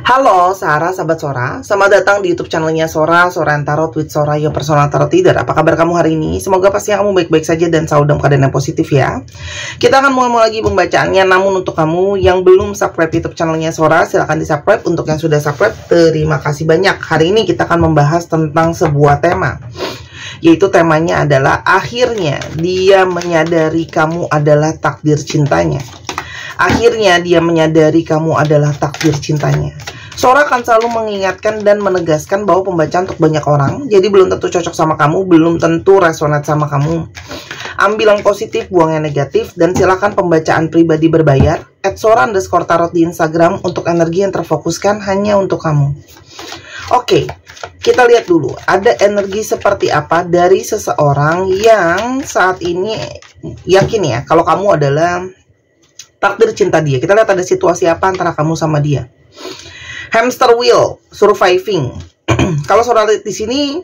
Halo Sarah, sahabat Sora. Selamat datang di YouTube channelnya Sora, Sora and Tarot with Sora, your personal tarot reader. Apa kabar kamu hari ini? Semoga pastinya kamu baik-baik saja dan selalu dalam keadaan yang positif ya. Kita akan mulai lagi pembacaannya. Namun untuk kamu yang belum subscribe YouTube channelnya Sora, silahkan di subscribe. Untuk yang sudah subscribe, terima kasih banyak. Hari ini kita akan membahas tentang sebuah tema, yaitu temanya adalah akhirnya dia menyadari kamu adalah takdir cintanya. Akhirnya dia menyadari kamu adalah takdir cintanya. Sora akan selalu mengingatkan dan menegaskan bahwa pembacaan untuk banyak orang, jadi belum tentu cocok sama kamu, belum tentu resonate sama kamu. Ambil yang positif, buang yang negatif, dan silakan pembacaan pribadi berbayar @sora_tarot di Instagram untuk energi yang terfokuskan hanya untuk kamu. Oke, kita lihat dulu ada energi seperti apa dari seseorang yang saat ini yakin ya kalau kamu adalah takdir cinta dia. Kita lihat ada situasi apa antara kamu sama dia. Hamster wheel, surviving. Kalau Sora lihat di sini,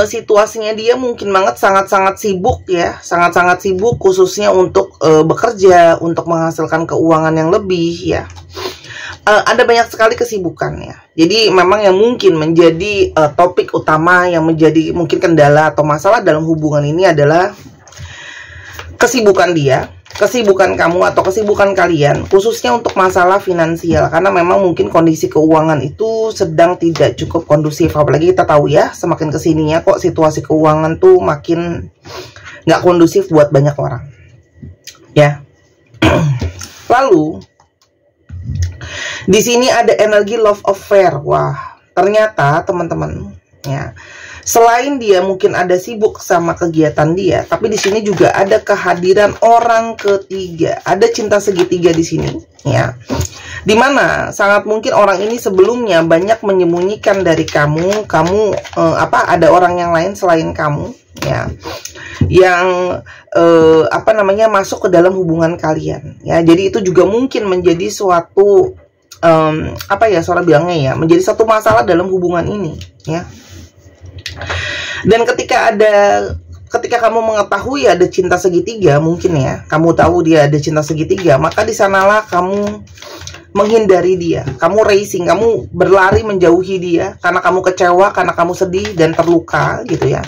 situasinya dia mungkin banget sangat-sangat sibuk ya, sangat-sangat sibuk khususnya untuk bekerja, untuk menghasilkan keuangan yang lebih ya. Ada banyak sekali kesibukan ya. Jadi memang yang mungkin menjadi topik utama yang menjadi mungkin kendala atau masalah dalam hubungan ini adalah kesibukan dia, kesibukan kamu atau kesibukan kalian, khususnya untuk masalah finansial, karena memang mungkin kondisi keuangan itu sedang tidak cukup kondusif. Apalagi kita tahu ya, semakin kesininya kok situasi keuangan tuh makin nggak kondusif buat banyak orang ya. Lalu di sini ada energi love affair. Wah, ternyata teman-teman ya, selain dia mungkin ada sibuk sama kegiatan dia, tapi di sini juga ada kehadiran orang ketiga. Ada cinta segitiga di sini, ya. Dimana sangat mungkin orang ini sebelumnya banyak menyembunyikan dari kamu. Ada orang yang lain selain kamu, ya, yang masuk ke dalam hubungan kalian, ya. Jadi itu juga mungkin menjadi suatu Sora bilangnya ya, menjadi satu masalah dalam hubungan ini, ya. Dan ketika kamu mengetahui ada cinta segitiga, mungkin ya, kamu tahu dia ada cinta segitiga, maka di sanalah kamu menghindari dia, kamu racing, kamu berlari menjauhi dia karena kamu kecewa, karena kamu sedih dan terluka gitu ya.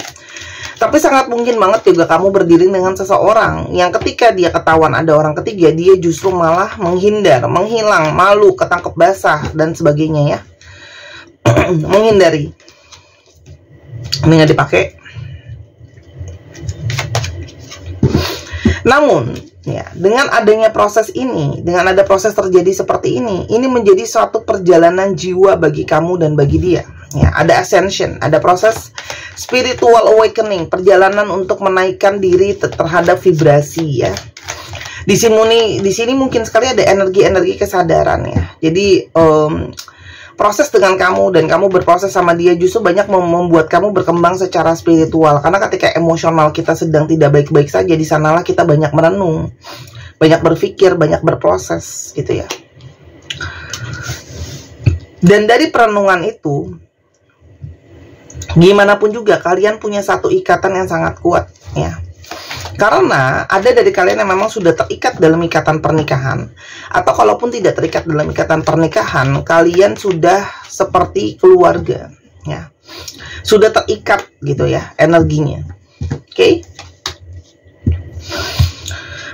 Tapi sangat mungkin banget juga kamu berdiri dengan seseorang yang ketika dia ketahuan ada orang ketiga, dia justru malah menghindar, menghilang, malu, ketangkep basah dan sebagainya ya. Menghindari. Ini nggak dipakai. Namun ya, dengan adanya proses ini, dengan ada proses terjadi seperti ini menjadi suatu perjalanan jiwa bagi kamu dan bagi dia ya. Ada ascension, ada proses spiritual awakening, perjalanan untuk menaikkan diri terhadap vibrasi ya. Di sini mungkin sekali ada energi-energi kesadaran ya. Jadi proses dengan kamu dan kamu berproses sama dia justru banyak membuat kamu berkembang secara spiritual. Karena ketika emosional kita sedang tidak baik-baik saja, di sanalah kita banyak merenung, banyak berpikir, banyak berproses gitu ya. Dan dari perenungan itu, gimana pun juga kalian punya satu ikatan yang sangat kuat ya. Karena ada dari kalian yang memang sudah terikat dalam ikatan pernikahan, atau kalaupun tidak terikat dalam ikatan pernikahan, kalian sudah seperti keluarga ya, sudah terikat gitu ya energinya. Oke.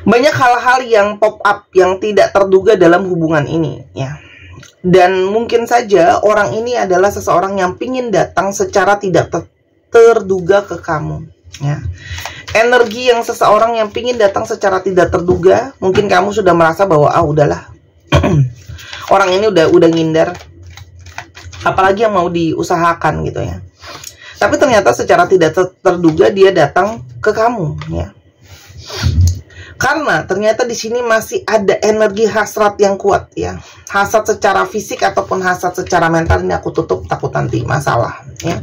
Banyak hal-hal yang pop up yang tidak terduga dalam hubungan ini ya. Dan mungkin saja orang ini adalah seseorang yang pingin datang secara tidak terduga ke kamu ya. Energi yang seseorang yang pingin datang secara tidak terduga, mungkin kamu sudah merasa bahwa udahlah orang ini udah ngindar, apalagi yang mau diusahakan gitu ya. Tapi ternyata secara tidak terduga dia datang ke kamu ya. Karena ternyata di sini masih ada energi hasrat yang kuat ya. Hasrat secara fisik ataupun hasrat secara mental, ini aku tutup takut nanti masalah ya.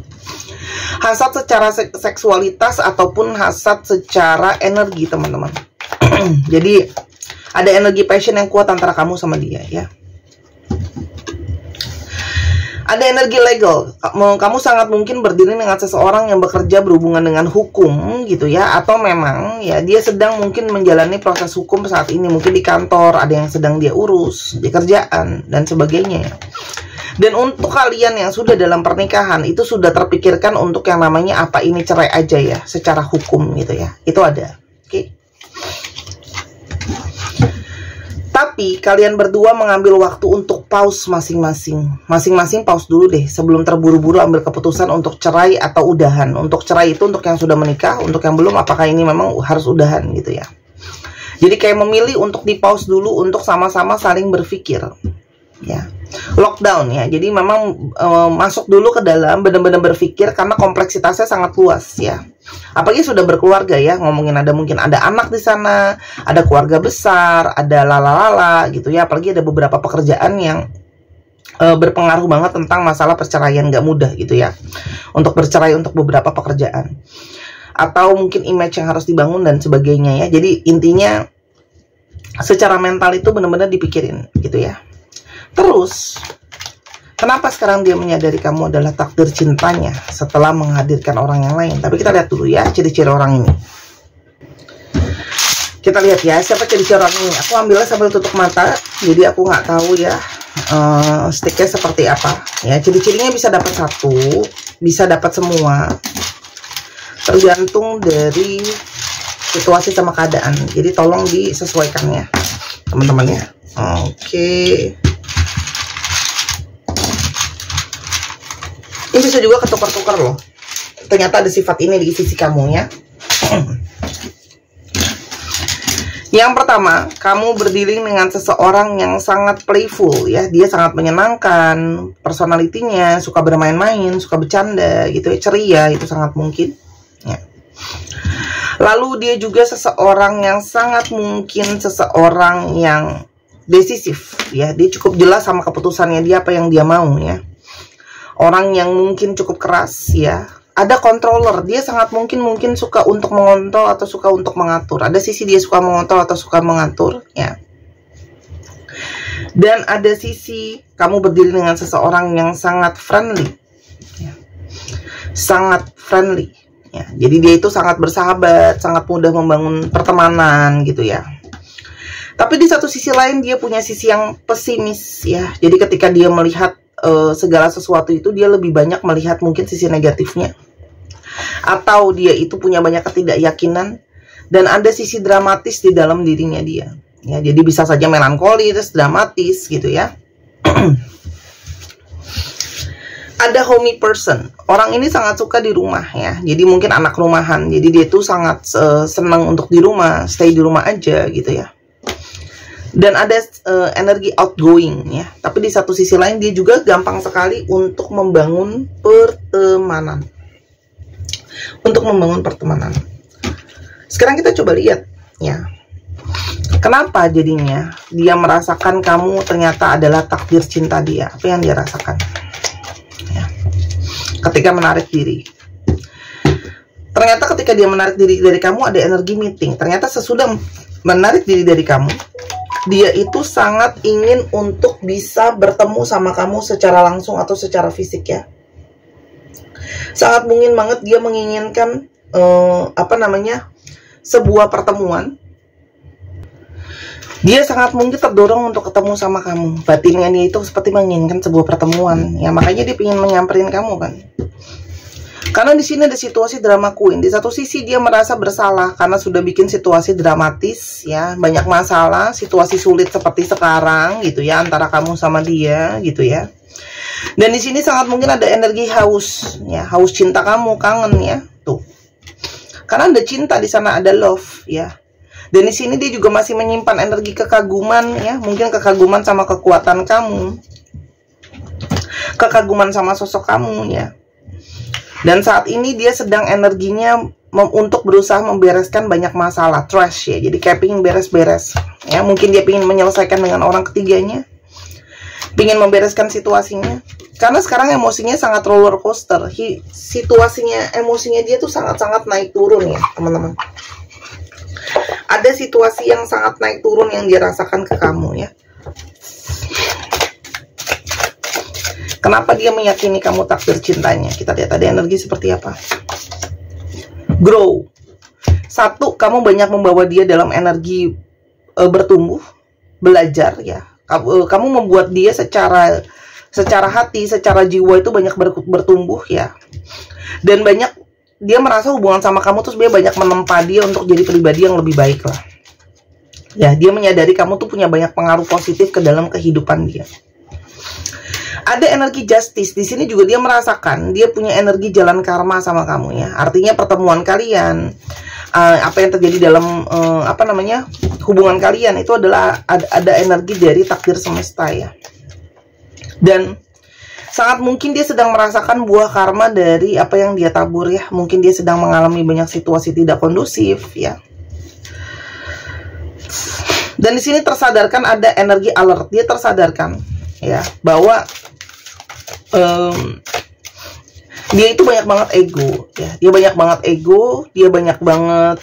Hasrat secara seksualitas ataupun hasrat secara energi teman-teman. Jadi ada energi passion yang kuat antara kamu sama dia ya. Ada energi legal. Kamu sangat mungkin berdiri dengan seseorang yang bekerja berhubungan dengan hukum gitu ya, atau memang ya dia sedang mungkin menjalani proses hukum saat ini, mungkin di kantor ada yang sedang dia urus, di kerjaan dan sebagainya. Dan untuk kalian yang sudah dalam pernikahan itu sudah terpikirkan untuk yang namanya apa ini cerai aja ya, secara hukum gitu ya. Itu ada. Oke. Tapi kalian berdua mengambil waktu untuk pause masing-masing. Masing-masing pause dulu deh sebelum terburu-buru ambil keputusan untuk cerai atau udahan. Untuk cerai itu untuk yang sudah menikah, untuk yang belum apakah ini memang harus udahan gitu ya. Jadi kayak memilih untuk di pause dulu untuk sama-sama saling berpikir. Ya. Lockdown ya. Jadi memang masuk dulu ke dalam, benar-benar berpikir karena kompleksitasnya sangat luas ya. Apalagi sudah berkeluarga ya, ngomongin mungkin ada anak di sana, ada keluarga besar, ada lalala gitu ya. Apalagi ada beberapa pekerjaan yang berpengaruh banget tentang masalah perceraian, gak mudah gitu ya. Untuk bercerai untuk beberapa pekerjaan. Atau mungkin image yang harus dibangun dan sebagainya ya. Jadi intinya secara mental itu benar-benar dipikirin gitu ya. Terus, kenapa sekarang dia menyadari kamu adalah takdir cintanya setelah menghadirkan orang yang lain? Tapi kita lihat dulu ya ciri-ciri orang ini. Kita lihat ya siapa ciri-ciri orang ini. Aku ambilnya sambil tutup mata, jadi aku nggak tahu ya sticknya seperti apa. Ya ciri-cirinya bisa dapat satu, bisa dapat semua, tergantung dari situasi sama keadaan. Jadi tolong disesuaikannya, teman-teman ya. Oke. Ini bisa juga ketukar-tukar loh. Ternyata ada sifat ini di sisi kamu ya. Yang pertama, kamu berdiri dengan seseorang yang sangat playful ya. Dia sangat menyenangkan, personalitinya suka bermain-main, suka bercanda gitu ya, ceria, itu sangat mungkin ya. Lalu dia juga seseorang yang sangat mungkin seseorang yang decisif ya. Dia cukup jelas sama keputusannya dia apa yang dia mau ya. Orang yang mungkin cukup keras ya. Ada controller, dia sangat mungkin suka untuk mengontrol atau suka untuk mengatur. Ada sisi dia suka mengontrol atau suka mengatur ya. Dan ada sisi kamu berdiri dengan seseorang yang sangat friendly ya. Sangat friendly ya. Jadi dia itu sangat bersahabat, sangat mudah membangun pertemanan gitu ya. Tapi di satu sisi lain dia punya sisi yang pesimis ya. Jadi ketika dia melihat segala sesuatu itu, dia lebih banyak melihat mungkin sisi negatifnya, atau dia itu punya banyak ketidakyakinan, dan ada sisi dramatis di dalam dirinya dia ya. Jadi bisa saja melankolis, dramatis gitu ya. Ada homey person, orang ini sangat suka di rumah ya. Jadi mungkin anak rumahan, jadi dia tuh sangat senang untuk di rumah, stay di rumah aja gitu ya. Dan ada energi outgoing ya. Tapi di satu sisi lain dia juga gampang sekali untuk membangun pertemanan. Sekarang kita coba lihat ya. Kenapa jadinya dia merasakan kamu ternyata adalah takdir cinta dia? Apa yang dia rasakan ya, ketika menarik diri? Ternyata ketika dia menarik diri dari kamu ada energi meeting. Ternyata sesudah menarik diri dari kamu, dia itu sangat ingin untuk bisa bertemu sama kamu secara langsung atau secara fisik ya. Sangat mungkin banget dia menginginkan sebuah pertemuan. Dia sangat mungkin terdorong untuk ketemu sama kamu. Batinnya dia itu seperti menginginkan sebuah pertemuan ya, makanya dia ingin menyamperin kamu kan. Karena di sini ada situasi drama queen. Di satu sisi dia merasa bersalah karena sudah bikin situasi dramatis ya, banyak masalah, situasi sulit seperti sekarang gitu ya antara kamu sama dia gitu ya. Dan di sini sangat mungkin ada energi haus ya, haus cinta kamu, kangen ya tuh. Karena ada cinta di sana, ada love ya. Dan di sini dia juga masih menyimpan energi kekaguman ya, mungkin kekaguman sama kekuatan kamu, kekaguman sama sosok kamu ya. Dan saat ini dia sedang energinya untuk berusaha membereskan banyak masalah, trash ya. Jadi kayak pingin beres-beres ya. Mungkin dia pingin menyelesaikan dengan orang ketiganya, pingin membereskan situasinya. Karena sekarang emosinya sangat roller coaster. Situasinya, emosinya dia tuh sangat-sangat naik turun ya teman-teman. Ada situasi yang sangat naik turun yang dia rasakan ke kamu ya. Kenapa dia meyakini kamu takdir cintanya? Kita lihat ada energi seperti apa. Grow. Satu, kamu banyak membawa dia dalam energi bertumbuh, belajar ya. Kamu membuat dia secara hati, secara jiwa itu banyak bertumbuh ya. Dan banyak dia merasa hubungan sama kamu terus dia banyak menempa dia untuk jadi pribadi yang lebih baik lah. Ya, dia menyadari kamu tuh punya banyak pengaruh positif ke dalam kehidupan dia. Ada energi justice. Di sini juga dia merasakan dia punya energi jalan karma sama kamu ya. Artinya pertemuan kalian, apa yang terjadi dalam hubungan kalian itu adalah ada energi dari takdir semesta ya. Dan sangat mungkin dia sedang merasakan buah karma dari apa yang dia tabur ya. Mungkin dia sedang mengalami banyak situasi tidak kondusif ya. Dan di sini tersadarkan ada energi alert. Dia tersadarkan ya bahwa dia itu banyak banget ego ya. Dia banyak banget ego, dia banyak banget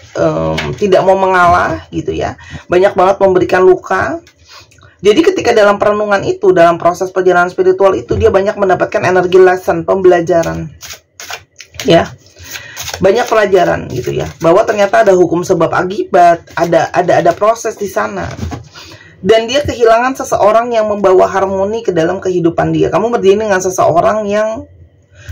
tidak mau mengalah gitu ya. Banyak banget memberikan luka. Jadi ketika dalam perenungan itu, dalam proses perjalanan spiritual itu, dia banyak mendapatkan energi lesson, pembelajaran ya. Banyak pelajaran gitu ya, bahwa ternyata ada hukum sebab akibat, ada proses di sana. Dan dia kehilangan seseorang yang membawa harmoni ke dalam kehidupan dia. Kamu berdiri dengan seseorang yang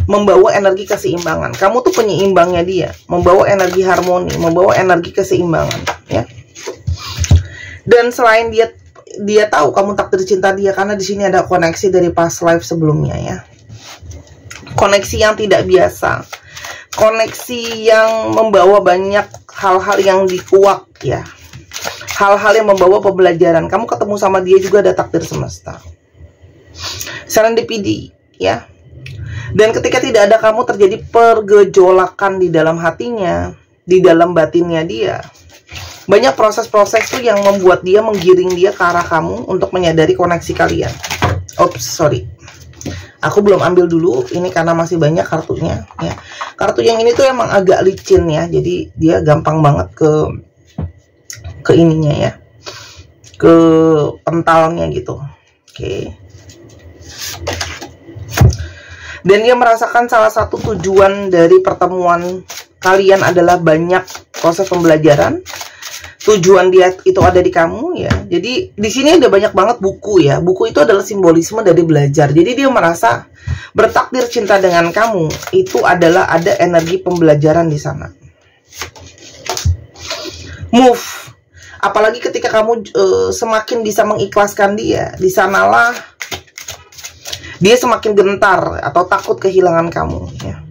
membawa energi keseimbangan. Kamu tuh penyeimbangnya dia, membawa energi harmoni, membawa energi keseimbangan ya. Dan selain dia tahu kamu takdir cinta dia, karena di sini ada koneksi dari past life sebelumnya ya. Koneksi yang tidak biasa. Koneksi yang membawa banyak hal-hal yang dikuak ya. Hal-hal yang membawa pembelajaran. Kamu ketemu sama dia juga ada takdir semesta. Serendipity ya. Dan ketika tidak ada kamu, terjadi pergejolakan di dalam hatinya, di dalam batinnya dia. Banyak proses-proses tuh yang membuat dia menggiring dia ke arah kamu untuk menyadari koneksi kalian. Oops, sorry. Aku belum ambil dulu, ini karena masih banyak kartunya ya. Kartu yang ini tuh emang agak licin ya, jadi dia gampang banget ke ininya ya, ke pentalnya gitu. Oke. Dan dia merasakan salah satu tujuan dari pertemuan kalian adalah banyak proses pembelajaran. Tujuan dia itu ada di kamu ya. Jadi di sini ada banyak banget buku ya. Buku itu adalah simbolisme dari belajar. Jadi dia merasa bertakdir cinta dengan kamu itu adalah ada energi pembelajaran di sana. Move. Apalagi ketika kamu semakin bisa mengikhlaskan dia, di sanalah dia semakin gentar atau takut kehilangan kamu ya.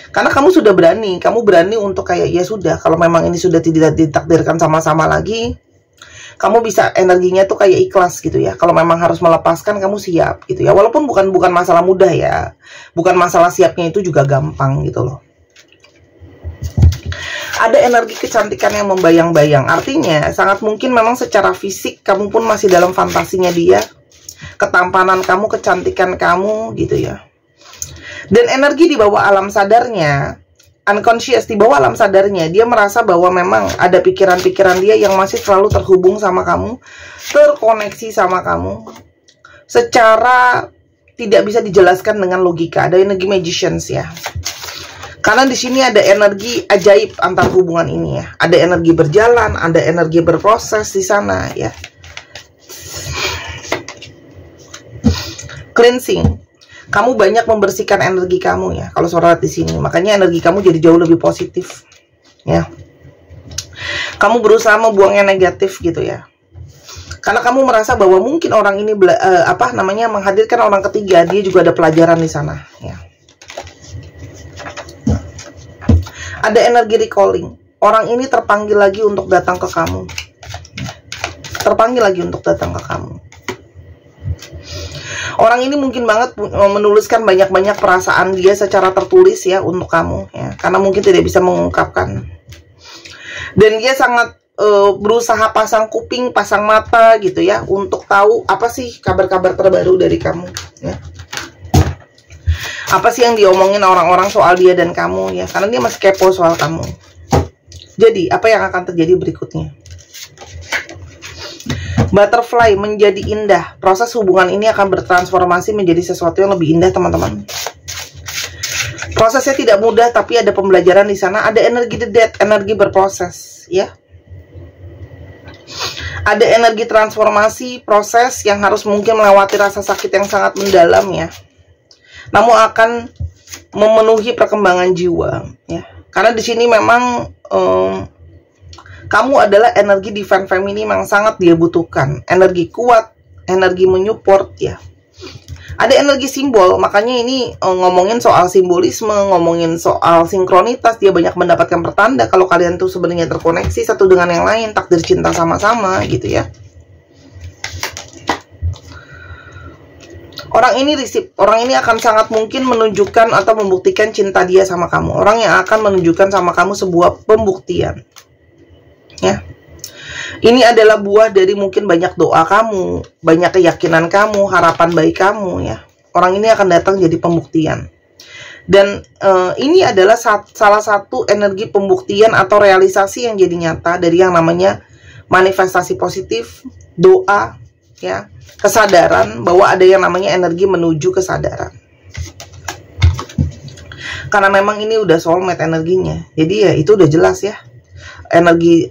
Karena kamu sudah berani, kamu berani untuk kayak ya sudah, kalau memang ini sudah tidak ditakdirkan sama-sama lagi, kamu bisa energinya tuh kayak ikhlas gitu ya. Kalau memang harus melepaskan, kamu siap gitu ya. Walaupun bukan masalah mudah ya, bukan masalah siapnya itu juga gampang gitu loh. Ada energi kecantikan yang membayang-bayang, artinya sangat mungkin memang secara fisik kamu pun masih dalam fantasinya dia, ketampanan kamu, kecantikan kamu gitu ya. Dan energi di bawah alam sadarnya, unconscious, di bawah alam sadarnya, dia merasa bahwa memang ada pikiran-pikiran dia yang masih selalu terhubung sama kamu, terkoneksi sama kamu, secara tidak bisa dijelaskan dengan logika. Ada energi magicians ya. Karena di sini ada energi ajaib antar hubungan ini ya. Ada energi berjalan, ada energi berproses di sana ya. Cleansing. Kamu banyak membersihkan energi kamu ya. Kalau suara di sini, makanya energi kamu jadi jauh lebih positif ya. Kamu berusaha membuang yang negatif gitu ya. Karena kamu merasa bahwa mungkin orang ini menghadirkan orang ketiga, dia juga ada pelajaran di sana ya. Ada energi recalling. Orang ini terpanggil lagi untuk datang ke kamu. Terpanggil lagi untuk datang ke kamu. Orang ini mungkin banget menuliskan banyak-banyak perasaan dia secara tertulis ya untuk kamu ya, karena mungkin tidak bisa mengungkapkan. Dan dia sangat berusaha pasang kuping, pasang mata gitu ya, untuk tahu apa sih kabar-kabar terbaru dari kamu ya. Apa sih yang diomongin orang-orang soal dia dan kamu ya, karena dia masih kepo soal kamu. Jadi apa yang akan terjadi berikutnya? Butterfly, menjadi indah. Proses hubungan ini akan bertransformasi menjadi sesuatu yang lebih indah, teman-teman. Prosesnya tidak mudah, tapi ada pembelajaran di sana. Ada energi the death, energi berproses, ya. Ada energi transformasi, proses yang harus mungkin melewati rasa sakit yang sangat mendalam, ya. Namun akan memenuhi perkembangan jiwa, ya. Karena di sini memang kamu adalah energi divine feminine yang sangat dia butuhkan. Energi kuat, energi menyupport, ya. Ada energi simbol, makanya ini ngomongin soal simbolisme, ngomongin soal sinkronitas, dia banyak mendapatkan pertanda kalau kalian tuh sebenarnya terkoneksi satu dengan yang lain, takdir cinta sama-sama gitu ya. Orang ini orang ini akan sangat mungkin menunjukkan atau membuktikan cinta dia sama kamu. Orang yang akan menunjukkan sama kamu sebuah pembuktian. Ya. Ini adalah buah dari mungkin banyak doa kamu, banyak keyakinan kamu, harapan baik kamu, ya. Orang ini akan datang jadi pembuktian. Dan ini adalah salah satu energi pembuktian atau realisasi yang jadi nyata dari yang namanya manifestasi positif, doa, ya, kesadaran bahwa ada yang namanya energi menuju kesadaran. Karena memang ini udah soulmate energinya, jadi ya itu udah jelas ya. Energi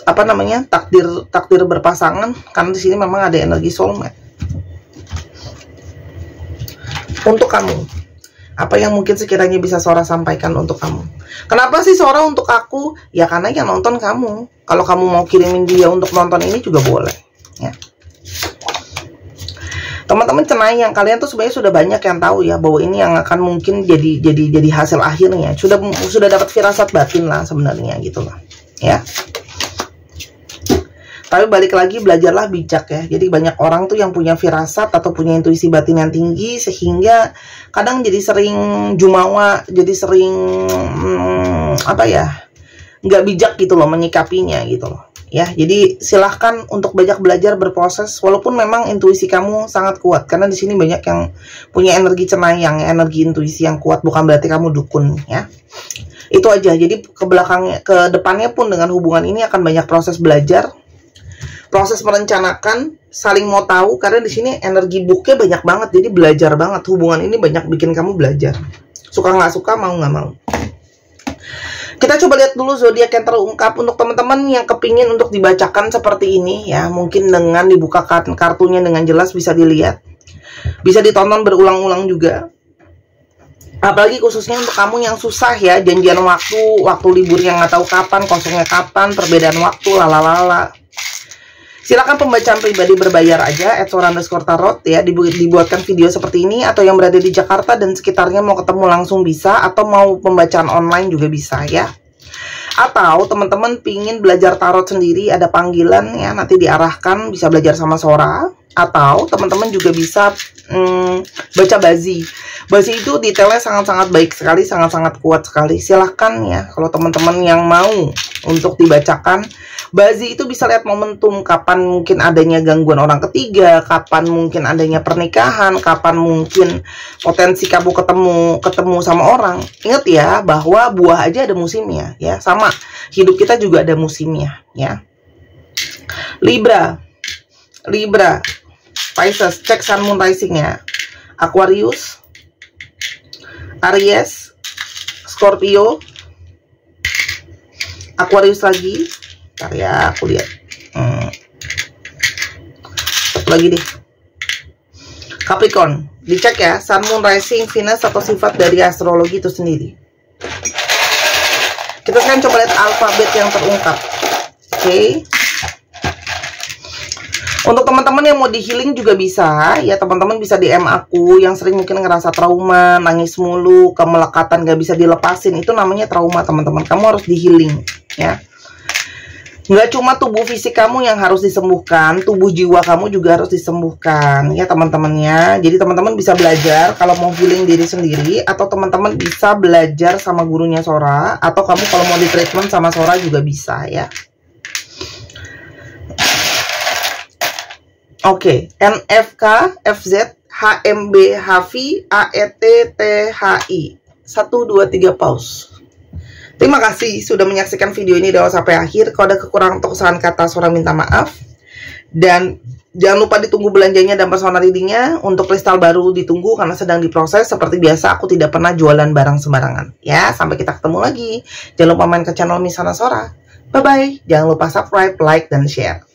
apa namanya, takdir berpasangan, karena di sini memang ada energi soulmate. Untuk kamu, apa yang mungkin sekiranya bisa Sora sampaikan untuk kamu? Kenapa sih Sora untuk aku? Ya karena yang nonton kamu. Kalau kamu mau kirimin dia untuk nonton ini juga boleh, ya. Teman-teman cenayang, kalian tuh sebenarnya sudah banyak yang tahu ya bahwa ini yang akan mungkin jadi hasil akhirnya. Sudah dapat firasat batin lah sebenarnya gitu lah, ya. Tapi balik lagi, belajarlah bijak ya. Jadi banyak orang tuh yang punya firasat atau punya intuisi batin yang tinggi, sehingga kadang jadi sering jumawa, jadi sering apa ya, nggak bijak gitu loh menyikapinya gitu loh. Ya, jadi silahkan untuk banyak belajar, berproses, walaupun memang intuisi kamu sangat kuat. Karena di sini banyak yang punya energi cenayang, energi intuisi yang kuat, bukan berarti kamu dukun ya. Itu aja. Jadi ke depannya pun dengan hubungan ini akan banyak proses belajar, proses merencanakan, saling mau tahu, karena di sini energi booknya banyak banget, jadi belajar banget. Hubungan ini banyak bikin kamu belajar. Suka nggak suka, mau nggak mau. Kita coba lihat dulu zodiak yang terungkap untuk teman-teman yang kepingin untuk dibacakan seperti ini ya. Mungkin dengan dibuka kartunya dengan jelas bisa dilihat, bisa ditonton berulang-ulang juga. Apalagi khususnya untuk kamu yang susah ya, janjian waktu libur yang nggak tahu kapan, kosongnya kapan, perbedaan waktu, lalalala. Silakan pembacaan pribadi berbayar aja, @sora_tarot ya, dibuatkan video seperti ini, atau yang berada di Jakarta dan sekitarnya mau ketemu langsung bisa, atau mau pembacaan online juga bisa ya. Atau teman-teman pingin belajar tarot sendiri, ada panggilan ya, nanti diarahkan, bisa belajar sama Sora. Atau teman-teman juga bisa baca bazi. Bazi itu detailnya sangat-sangat baik sekali, sangat-sangat kuat sekali. Silahkan ya, kalau teman-teman yang mau untuk dibacakan. Bazi itu bisa lihat momentum, kapan mungkin adanya gangguan orang ketiga, kapan mungkin adanya pernikahan, kapan mungkin potensi kamu ketemu sama orang. Ingat ya, bahwa buah aja ada musimnya ya, sama hidup kita juga ada musimnya ya. Libra, Pisces, cek Sun Moon Rising-nya. Aquarius, Aries, Scorpio, Aquarius lagi. Ntar ya, aku lihat. Satu lagi deh. Capricorn, dicek ya, Sun, Moon, Rising, Venus, atau sifat dari astrologi itu sendiri. Kita sekarang coba lihat alfabet yang terungkap. Oke. Untuk teman-teman yang mau di healing juga bisa ya, teman-teman bisa DM aku yang sering mungkin ngerasa trauma, nangis mulu, kemelekatan gak bisa dilepasin, itu namanya trauma teman-teman. Kamu harus di healing ya. Nggak cuma tubuh fisik kamu yang harus disembuhkan, tubuh jiwa kamu juga harus disembuhkan ya teman-temannya. Jadi teman-teman bisa belajar kalau mau healing diri sendiri, atau teman-teman bisa belajar sama gurunya Sora, atau kamu kalau mau di treatment sama Sora juga bisa ya. Oke, NFK, FZ, HMB, HV, AET, THI. 1, 2, 3, pause. Terima kasih sudah menyaksikan video ini dari awal sampai akhir. Kalau ada kekurangan atau kesalahan kata, Sora minta maaf. Dan jangan lupa ditunggu belanjanya dan personal readingnya. Untuk kristal baru ditunggu karena sedang diproses. Seperti biasa aku tidak pernah jualan barang sembarangan ya. Sampai kita ketemu lagi. Jangan lupa main ke channel Miss Hana Sora. Bye bye. Jangan lupa subscribe, like, dan share.